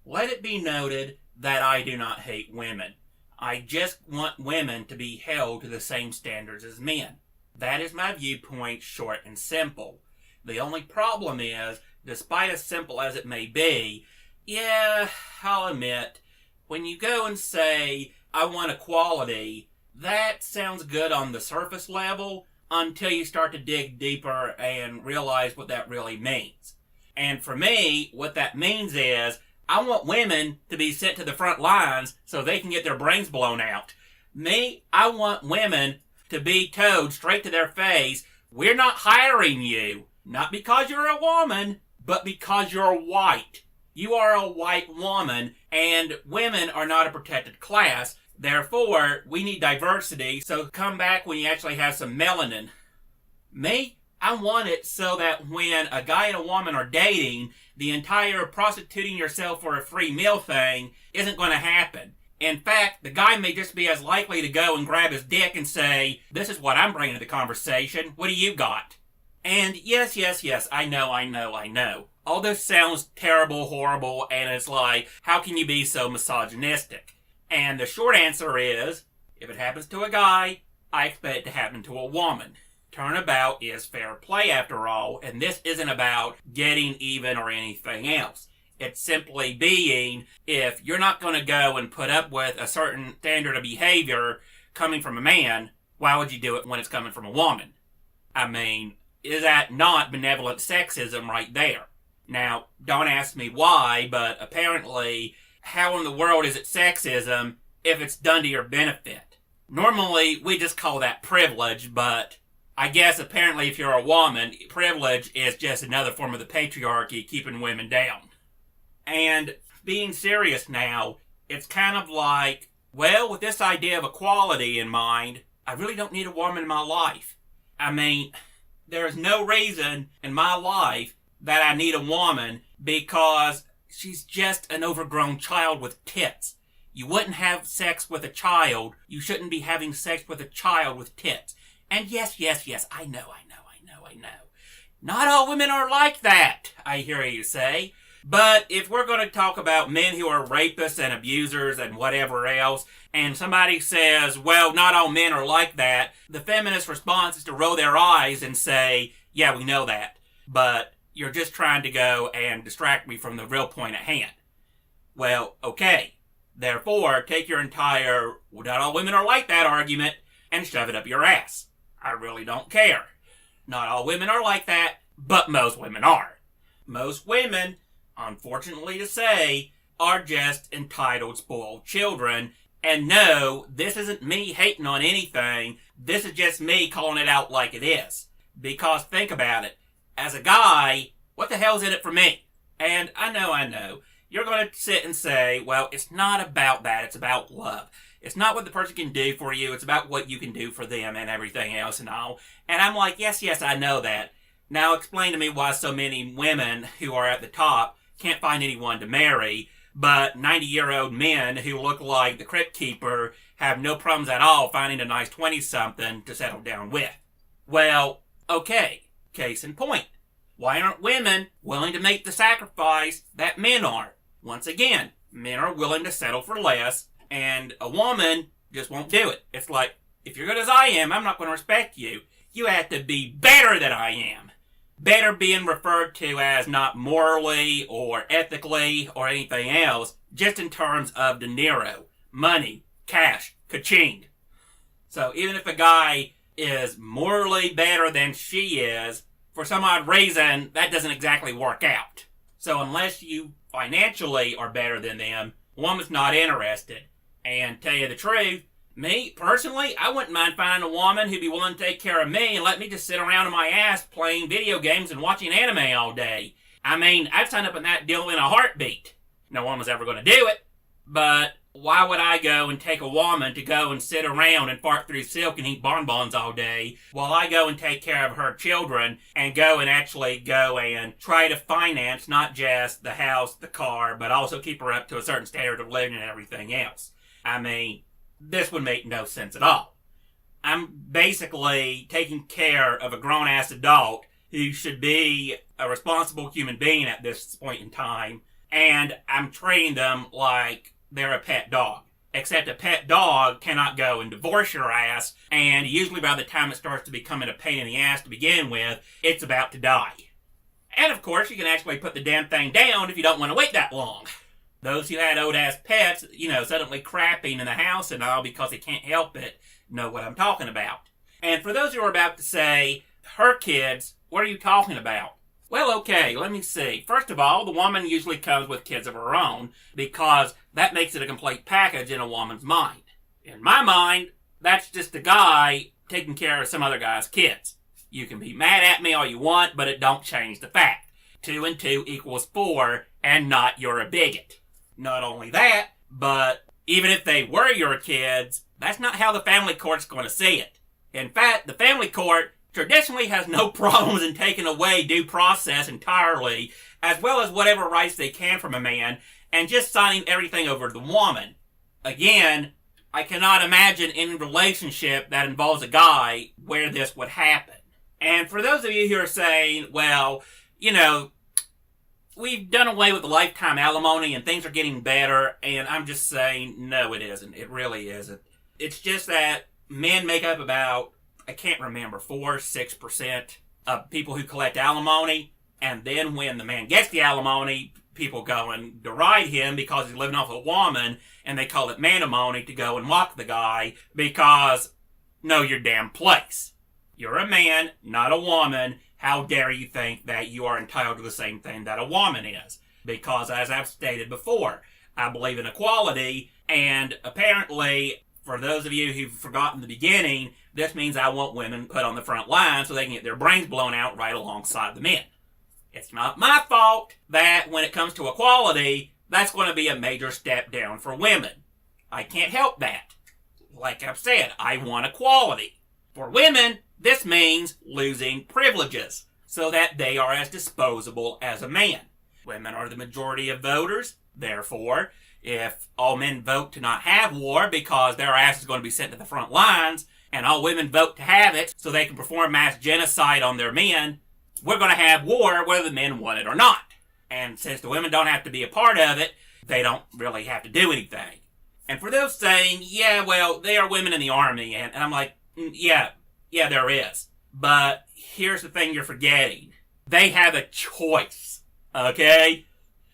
Let it be noted that I do not hate women. I just want women to be held to the same standards as men. That is my viewpoint, short and simple. The only problem is, despite as simple as it may be, yeah, I'll admit, when you go and say, I want equality, that sounds good on the surface level until you start to dig deeper and realize what that really means. And for me, what that means is, I want women to be sent to the front lines so they can get their brains blown out. Me, I want women to be told straight to their face, we're not hiring you. Not because you're a woman, but because you're white. You are a white woman, and women are not a protected class. Therefore, we need diversity, so come back when you actually have some melanin. Me, I want it so that when a guy and a woman are dating, the entire prostituting yourself for a free meal thing isn't going to happen. In fact, the guy may just be as likely to go and grab his dick and say, this is what I'm bringing to the conversation. What do you got? And yes, I know. All this sounds terrible, horrible, and it's like, how can you be so misogynistic? And the short answer is, if it happens to a guy, I expect it to happen to a woman. Turnabout is fair play after all, and this isn't about getting even or anything else. It's simply being, if you're not going to go and put up with a certain standard of behavior coming from a man, why would you do it when it's coming from a woman? I mean, is that not benevolent sexism right there? Now, don't ask me why, but apparently, how in the world is it sexism if it's done to your benefit? Normally, we just call that privilege, but I guess apparently if you're a woman, privilege is just another form of the patriarchy keeping women down. And being serious now, it's kind of like, well, with this idea of equality in mind, I really don't need a woman in my life. I mean, there is no reason in my life that I need a woman because she's just an overgrown child with tits. You wouldn't have sex with a child. You shouldn't be having sex with a child with tits. And yes, I know. Not all women are like that, I hear you say. But if we're going to talk about men who are rapists and abusers and whatever else, and somebody says, well, not all men are like that, the feminist response is to roll their eyes and say, yeah, we know that. But you're just trying to go and distract me from the real point at hand. Well, okay. Therefore, take your entire, well, not all women are like that argument and shove it up your ass. I really don't care. Not all women are like that, but most women are. Most women, unfortunately to say, are just entitled, spoiled children. And no, this isn't me hating on anything. This is just me calling it out like it is. Because think about it. As a guy, what the hell's in it for me? And I know. You're going to sit and say, well, it's not about that. It's about love. It's not what the person can do for you. It's about what you can do for them and everything else and all. And I'm like, yes, I know that. Now explain to me why so many women who are at the top can't find anyone to marry, but 90-year-old men who look like the Crypt Keeper have no problems at all finding a nice 20-something to settle down with. Well, okay. Case in point. Why aren't women willing to make the sacrifice that men are? Once again, men are willing to settle for less, and a woman just won't do it. It's like, if you're good as I am, I'm not going to respect you. You have to be better than I am. Better being referred to as not morally or ethically or anything else, just in terms of dinero, money, cash, ka-ching. So even if a guy is morally better than she is, for some odd reason, that doesn't exactly work out. So unless you financially are better than them, a woman's not interested. And tell you the truth, me, personally, I wouldn't mind finding a woman who'd be willing to take care of me and let me just sit around on my ass playing video games and watching anime all day. I mean, I'd sign up on that deal in a heartbeat. No woman's ever going to do it. But why would I go and take a woman to go and sit around and fart through silk and eat bonbons all day while I go and take care of her children and go and actually go and try to finance not just the house, the car, but also keep her up to a certain standard of living and everything else? I mean, this would make no sense at all. I'm basically taking care of a grown-ass adult who should be a responsible human being at this point in time, and I'm treating them like they're a pet dog. Except a pet dog cannot go and divorce your ass, and usually by the time it starts to becoming a pain in the ass to begin with, it's about to die. And of course, you can actually put the damn thing down if you don't want to wait that long. Those who had old-ass pets, suddenly crapping in the house and all because they can't help it, know what I'm talking about. And for those who are about to say, her kids, what are you talking about? Well, okay, let me see. First of all, the woman usually comes with kids of her own because that makes it a complete package in a woman's mind. In my mind, that's just a guy taking care of some other guy's kids. You can be mad at me all you want, but it don't change the fact. 2 and 2 equals 4, and not you're a bigot. Not only that, but even if they were your kids, that's not how the family court's going to see it. In fact, the family court traditionally has no problems in taking away due process entirely, as well as whatever rights they can from a man, and just signing everything over to the woman. Again, I cannot imagine any relationship that involves a guy where this would happen. And for those of you who are saying, well, we've done away with the lifetime alimony and things are getting better, and I'm just saying, no, it isn't. It really isn't. It's just that men make up about, I can't remember, 4-6% of people who collect alimony, and then when the man gets the alimony, people go and deride him because he's living off a woman, and they call it manimony to go and mock the guy because, know your damn place. You're a man, not a woman. How dare you think that you are entitled to the same thing that a woman is? Because, as I've stated before, I believe in equality, and apparently, for those of you who've forgotten the beginning, this means I want women put on the front line so they can get their brains blown out right alongside the men. It's not my fault that when it comes to equality, that's going to be a major step down for women. I can't help that. Like I've said, I want equality. For women, this means losing privileges so that they are as disposable as a man. Women are the majority of voters. Therefore, if all men vote to not have war because their ass is going to be sent to the front lines, and all women vote to have it so they can perform mass genocide on their men, we're going to have war whether the men want it or not. And since the women don't have to be a part of it, they don't really have to do anything. And for those saying, yeah, well, there are women in the army, and I'm like, yeah, there is. But here's the thing you're forgetting. They have a choice, okay?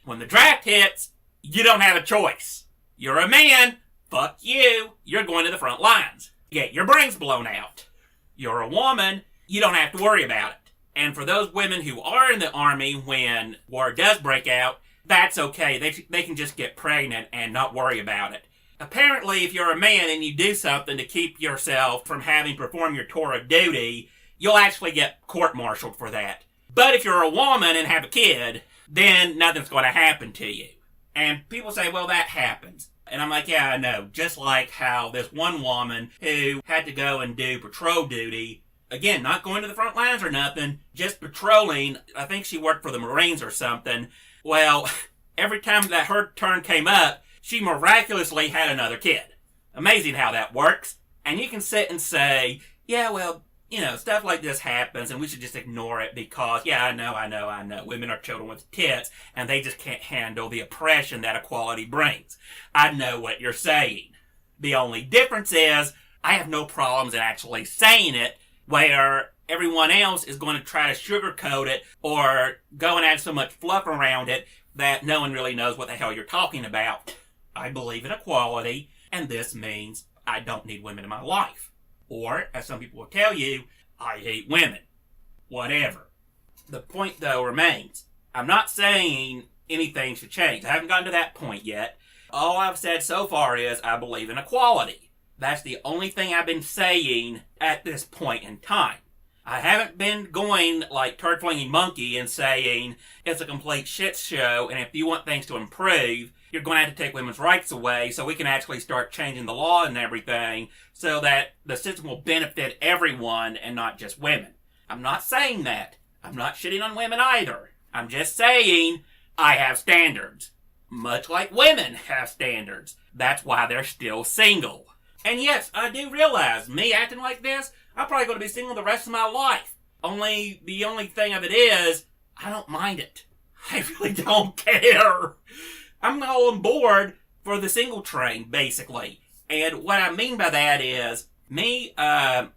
When the draft hits, you don't have a choice. You're a man, fuck you, you're going to the front lines. Get your brains blown out. You're a woman, you don't have to worry about it. And for those women who are in the army when war does break out, that's okay. They can just get pregnant and not worry about it. Apparently, if you're a man and you do something to keep yourself from having to perform your tour of duty, you'll actually get court-martialed for that. But if you're a woman and have a kid, then nothing's going to happen to you. And people say, well, that happens. And I'm like, yeah, I know. Just like how this one woman who had to go and do patrol duty, again, not going to the front lines or nothing, just patrolling. I think she worked for the Marines or something. Well, every time that her turn came up, she miraculously had another kid. Amazing how that works. And you can sit and say, yeah, well, stuff like this happens and we should just ignore it because, yeah, I know. Women are children with tits and they just can't handle the oppression that equality brings. I know what you're saying. The only difference is I have no problems in actually saying it, where everyone else is going to try to sugarcoat it or go and add so much fluff around it that no one really knows what the hell you're talking about. I believe in equality, and this means I don't need women in my life. Or, as some people will tell you, I hate women. Whatever. The point, though, remains. I'm not saying anything should change. I haven't gotten to that point yet. All I've said so far is I believe in equality. That's the only thing I've been saying at this point in time. I haven't been going like turd-flinging monkey and saying it's a complete shit show, and if you want things to improve, you're going to have to take women's rights away so we can actually start changing the law and everything so that the system will benefit everyone and not just women. I'm not saying that. I'm not shitting on women either. I'm just saying I have standards. Much like women have standards. That's why they're still single. And yes, I do realize, me acting like this, I'm probably going to be single the rest of my life. The only thing of it is, I don't mind it. I really don't care. I'm all on board for the single train, basically. And what I mean by that is me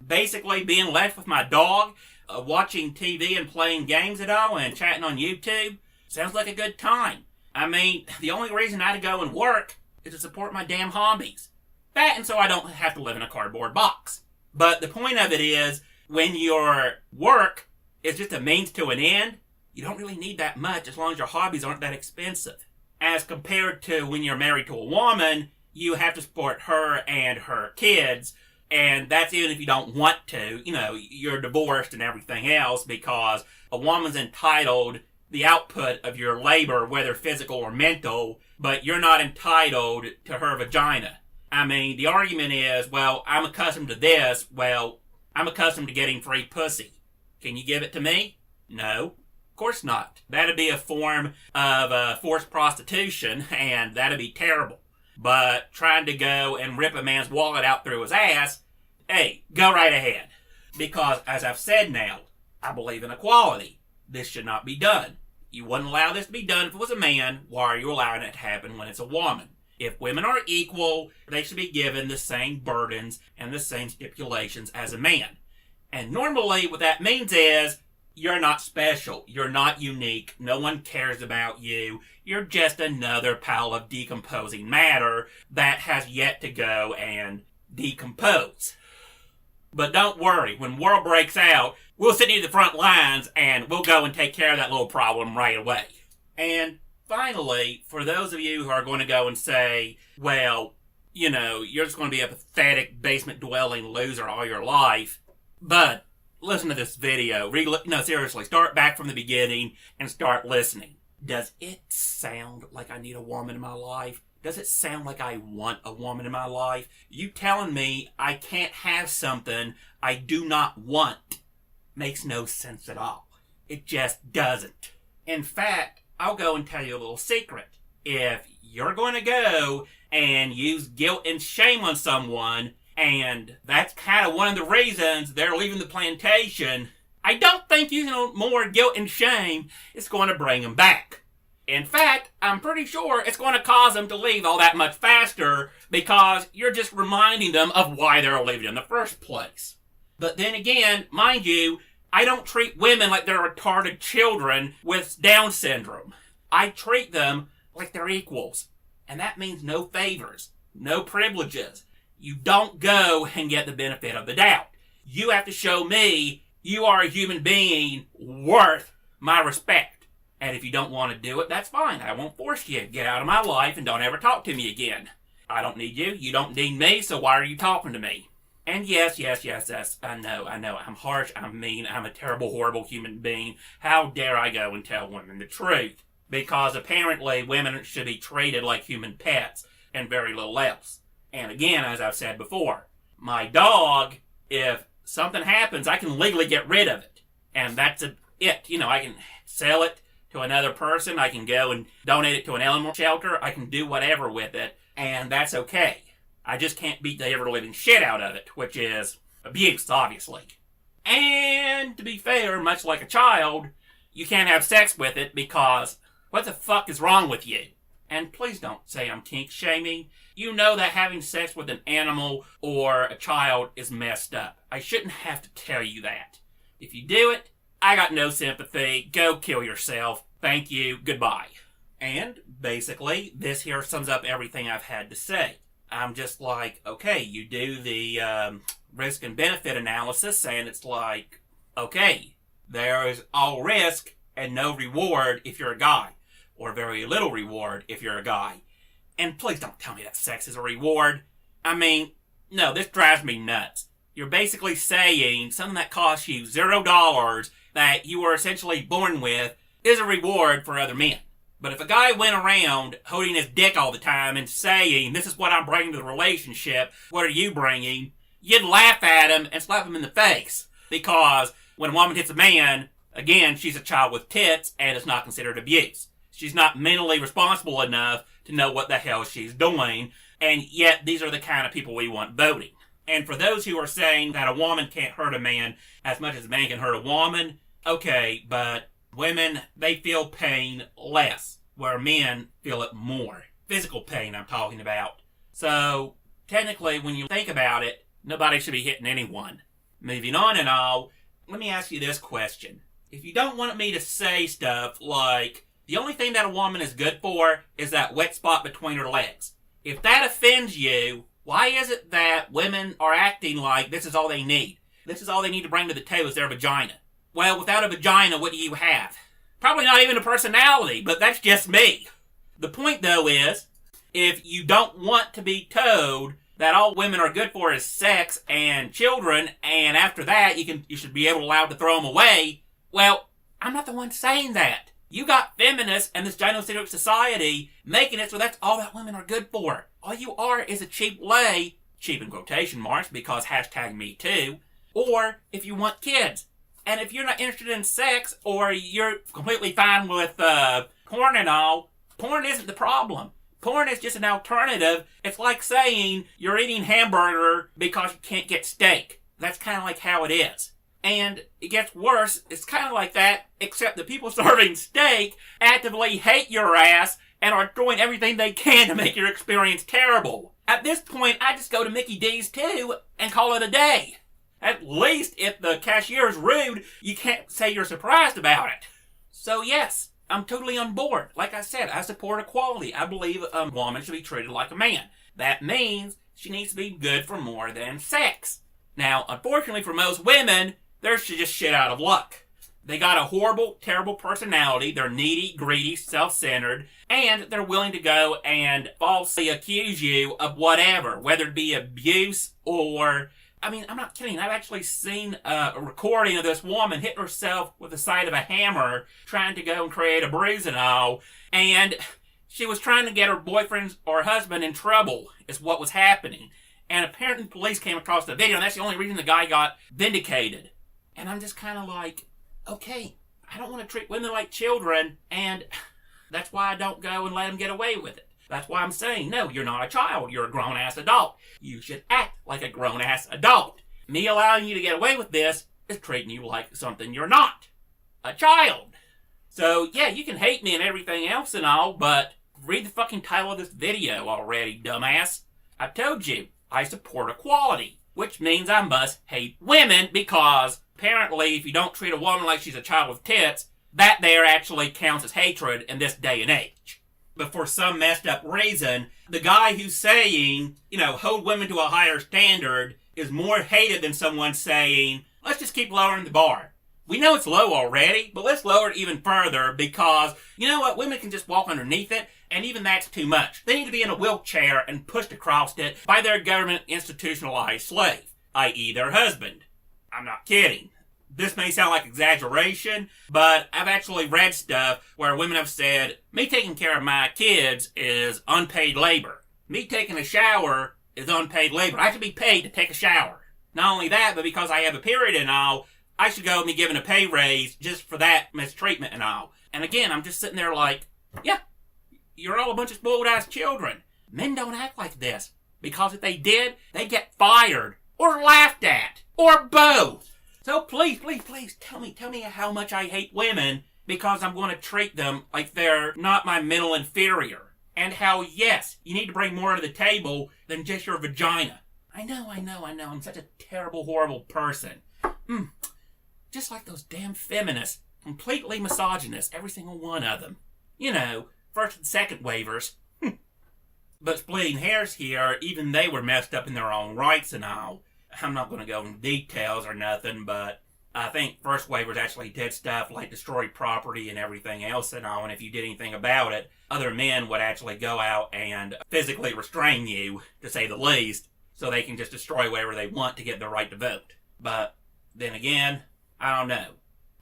basically being left with my dog, watching TV and playing games at all and chatting on YouTube. Sounds like a good time. I mean, the only reason I go and work is to support my damn hobbies. That and so I don't have to live in a cardboard box. But the point of it is, when your work is just a means to an end, you don't really need that much as long as your hobbies aren't that expensive. As compared to when you're married to a woman, you have to support her and her kids, and that's even if you don't want to. You know, you're divorced and everything else, because a woman's entitled the output of your labor, whether physical or mental, but you're not entitled to her vagina. I mean, the argument is, well, I'm accustomed to this. Well, I'm accustomed to getting free pussy. Can you give it to me? No, of course not. That'd be a form of forced prostitution, and that'd be terrible. But trying to go and rip a man's wallet out through his ass, hey, go right ahead. Because, as I've said now, I believe in equality. This should not be done. You wouldn't allow this to be done if it was a man. Why are you allowing it to happen when it's a woman? If women are equal, they should be given the same burdens and the same stipulations as a man. And normally what that means is, you're not special. You're not unique. No one cares about you. You're just another pile of decomposing matter that has yet to go and decompose. But don't worry, when war breaks out, we'll send you to the front lines and we'll go and take care of that little problem right away. And finally, for those of you who are going to go and say, well, you know, you're just going to be a pathetic basement-dwelling loser all your life, but listen to this video. No, seriously, start back from the beginning and start listening. Does it sound like I need a woman in my life? Does it sound like I want a woman in my life? You telling me I can't have something I do not want makes no sense at all. It just doesn't. In fact, I'll go and tell you a little secret. If you're going to go and use guilt and shame on someone, and that's kind of one of the reasons they're leaving the plantation, I don't think using more guilt and shame is going to bring them back. In fact, I'm pretty sure it's going to cause them to leave all that much faster, because you're just reminding them of why they're leaving in the first place. But then again, mind you, I don't treat women like they're retarded children with Down syndrome. I treat them like they're equals. And that means no favors, no privileges. You don't go and get the benefit of the doubt. You have to show me you are a human being worth my respect. And if you don't want to do it, that's fine. I won't force you. Get out of my life and don't ever talk to me again. I don't need you. You don't need me, so why are you talking to me? And yes, I know, I'm harsh, I'm mean, I'm a terrible, horrible human being. How dare I go and tell women the truth? Because apparently women should be treated like human pets and very little else. And again, as I've said before, my dog, if something happens, I can legally get rid of it. And that's it. You know, I can sell it to another person, I can go and donate it to an animal shelter, I can do whatever with it, and that's okay. I just can't beat the ever-living shit out of it, which is abuse, obviously. And to be fair, much like a child, you can't have sex with it because what the fuck is wrong with you? And please don't say I'm kink-shaming. You know that having sex with an animal or a child is messed up. I shouldn't have to tell you that. If you do it, I got no sympathy. Go kill yourself. Thank you. Goodbye. And basically, this here sums up everything I've had to say. I'm just like, okay, you do the risk and benefit analysis, and it's like, okay, there's all risk and no reward if you're a guy, or very little reward if you're a guy. And please don't tell me that sex is a reward. I mean, no, this drives me nuts. You're basically saying something that costs you $0 that you were essentially born with is a reward for other men. But if a guy went around holding his dick all the time and saying, this is what I'm bringing to the relationship, what are you bringing? You'd laugh at him and slap him in the face. Because when a woman hits a man, again, she's a child with tits and it's not considered abuse. She's not mentally responsible enough to know what the hell she's doing. And yet, these are the kind of people we want voting. And for those who are saying that a woman can't hurt a man as much as a man can hurt a woman, okay, but Women, they feel pain less, where men feel it more. Physical pain I'm talking about. So, technically, when you think about it, nobody should be hitting anyone. Moving on and all, let me ask you this question. If you don't want me to say stuff like, the only thing that a woman is good for is that wet spot between her legs. If that offends you, why is it that women are acting like this is all they need? This is all they need to bring to the table is their vagina. Well, without a vagina, what do you have? Probably not even a personality, but that's just me. The point, though, is, if you don't want to be told that all women are good for is sex and children, and after that you should be allowed to throw them away, well, I'm not the one saying that. You got feminists and this gynocentric society making it so that's all that women are good for. All you are is a cheap lay, cheap in quotation marks because #MeToo, or if you want kids. And if you're not interested in sex, or you're completely fine with porn and all, porn isn't the problem. Porn is just an alternative. It's like saying you're eating hamburger because you can't get steak. That's kind of like how it is. And it gets worse. It's kind of like that, except the people serving steak actively hate your ass and are doing everything they can to make your experience terrible. At this point, I just go to Mickey D's too and call it a day. At least if the cashier is rude, you can't say you're surprised about it. So yes, I'm totally on board. Like I said, I support equality. I believe a woman should be treated like a man. That means she needs to be good for more than sex. Now, unfortunately for most women, they're just shit out of luck. They got a horrible, terrible personality. They're needy, greedy, self-centered, and they're willing to go and falsely accuse you of whatever, whether it be abuse or... I mean, I'm not kidding. I've actually seen a recording of this woman hit herself with the side of a hammer trying to go and create a bruise and all. And she was trying to get her boyfriend or husband in trouble is what was happening. And apparently police came across the video, and that's the only reason the guy got vindicated. And I'm just kind of like, okay, I don't want to treat women like children, and that's why I don't go and let them get away with it. That's why I'm saying, no, you're not a child. You're a grown-ass adult. You should act like a grown-ass adult. Me allowing you to get away with this is treating you like something you're not. A child. So, yeah, you can hate me and everything else and all, but read the fucking title of this video already, dumbass. I told you, I support equality, which means I must hate women because apparently if you don't treat a woman like she's a child with tits, that there actually counts as hatred in this day and age. But for some messed up reason, the guy who's saying, hold women to a higher standard is more hated than someone saying, let's just keep lowering the bar. We know it's low already, but let's lower it even further because, you know what, women can just walk underneath it, and even that's too much. They need to be in a wheelchair and pushed across it by their government institutionalized slave, i.e. their husband. I'm not kidding. This may sound like exaggeration, but I've actually read stuff where women have said, me taking care of my kids is unpaid labor. Me taking a shower is unpaid labor. I should be paid to take a shower. Not only that, but because I have a period and all, I should go and be given a pay raise just for that mistreatment and all. And again, I'm just sitting there like, yeah, you're all a bunch of spoiled-ass children. Men don't act like this. Because if they did, they'd get fired, or laughed at, or both. So please, please, please, tell me how much I hate women because I'm going to treat them like they're not my mental inferior. And how, yes, you need to bring more to the table than just your vagina. I know, I'm such a terrible, horrible person. Just like those damn feminists. Completely misogynist, every single one of them. First and second waivers. But splitting hairs here, even they were messed up in their own rights and all. I'm not going to go into details or nothing, but I think first waivers actually did stuff like destroy property and everything else and all, and if you did anything about it, other men would actually go out and physically restrain you, to say the least, so they can just destroy whatever they want to get the right to vote. But then again, I don't know.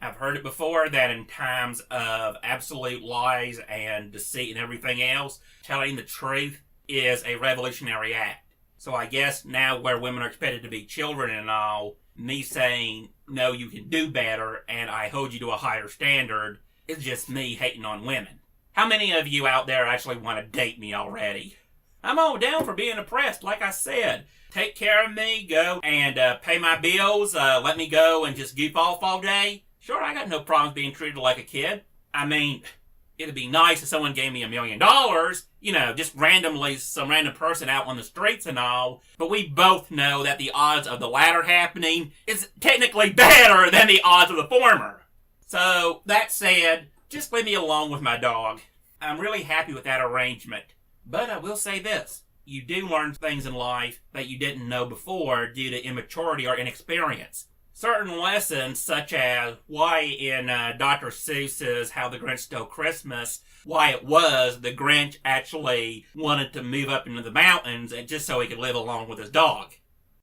I've heard it before that in times of absolute lies and deceit and everything else, telling the truth is a revolutionary act. So I guess now where women are expected to be children and all, me saying, no, you can do better, and I hold you to a higher standard, is just me hating on women. How many of you out there actually want to date me already? I'm all down for being oppressed, like I said. Take care of me, go and pay my bills, let me go and just goof off all day. Sure, I got no problems being treated like a kid. I mean, it'd be nice if someone gave me $1 million, just randomly, some random person out on the streets and all. But we both know that the odds of the latter happening is technically better than the odds of the former. So, that said, just leave me alone with my dog. I'm really happy with that arrangement. But I will say this. You do learn things in life that you didn't know before due to immaturity or inexperience. Certain lessons, such as why in Dr. Seuss's How the Grinch Stole Christmas, why it was the Grinch actually wanted to move up into the mountains and just so he could live alone with his dog.